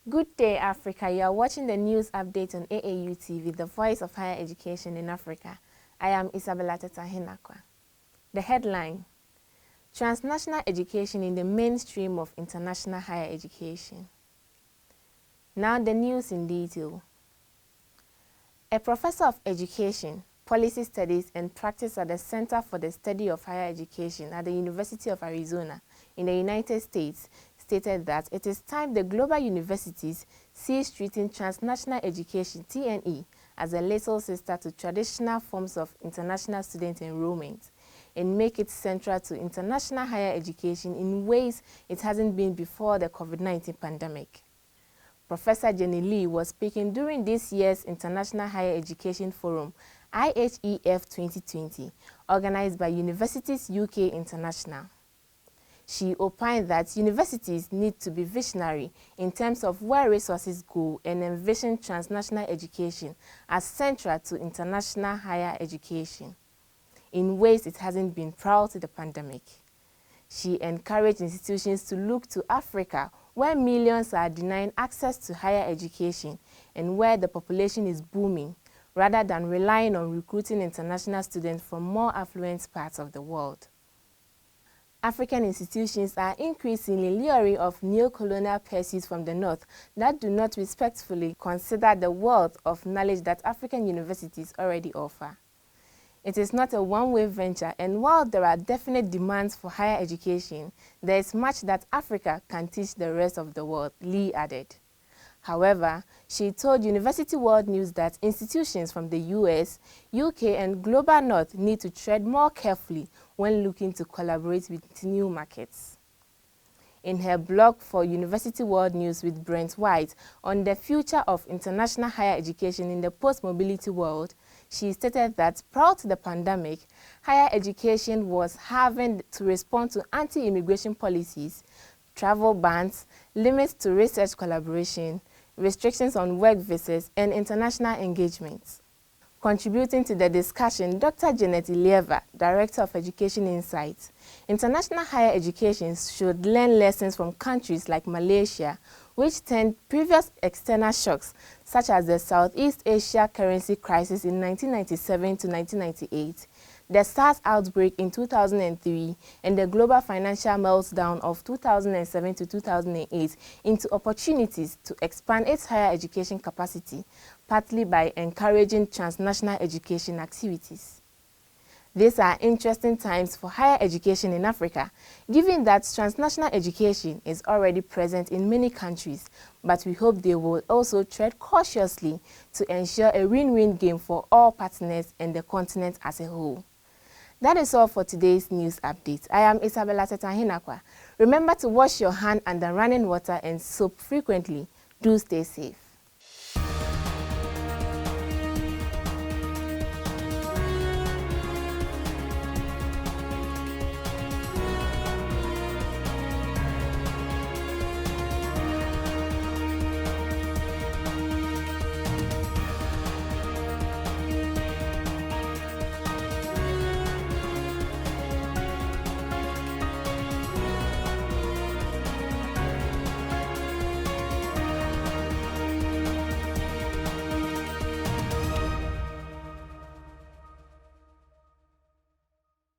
Good day, Africa. You are watching the news update on AAU TV, the voice of higher education in Africa. I am Isabella Tetahinakwa. The headline: Transnational education in the mainstream of international higher education. Now the news in detail. A professor of education, policy studies and practice at the Center for the Study of Higher Education at the University of Arizona in the United States stated that it is time the global universities cease treating transnational education (TNE) as a little sister to traditional forms of international student enrollment and make it central to international higher education in ways it hasn't been before the COVID-19 pandemic. Professor Jenny Lee was speaking during this year's International Higher Education Forum, IHEF 2020, organized by Universities UK International. She opined that universities need to be visionary in terms of where resources go and envision transnational education as central to international higher education in ways it hasn't been prior to the pandemic. She encouraged institutions to look to Africa, where millions are denied access to higher education and where the population is booming, rather than relying on recruiting international students from more affluent parts of the world. African institutions are increasingly leery of neo-colonial pursuits from the North that do not respectfully consider the wealth of knowledge that African universities already offer. It is not a one-way venture, and while there are definite demands for higher education, there is much that Africa can teach the rest of the world, Lee added. However, she told University World News that institutions from the US, UK, and Global North need to tread more carefully when looking to collaborate with new markets. In her blog for University World News with Brent White on the future of international higher education in the post-mobility world, she stated that prior to the pandemic, higher education was having to respond to anti-immigration policies, travel bans, limits to research collaboration, restrictions on work visas, and international engagements. Contributing to the discussion, Dr. Janet Ilieva, Director of Education Insights, international higher education should learn lessons from countries like Malaysia, which turned previous external shocks, such as the Southeast Asia currency crisis in 1997 to 1998, the SARS outbreak in 2003, and the global financial meltdown of 2007 to 2008 into opportunities to expand its higher education capacity, partly by encouraging transnational education activities. These are interesting times for higher education in Africa, given that transnational education is already present in many countries, but we hope they will also tread cautiously to ensure a win-win game for all partners and the continent as a whole. That is all for today's news update. I am Isabella Tetahinakwa. Remember to wash your hand under running water and soap frequently. Do stay safe.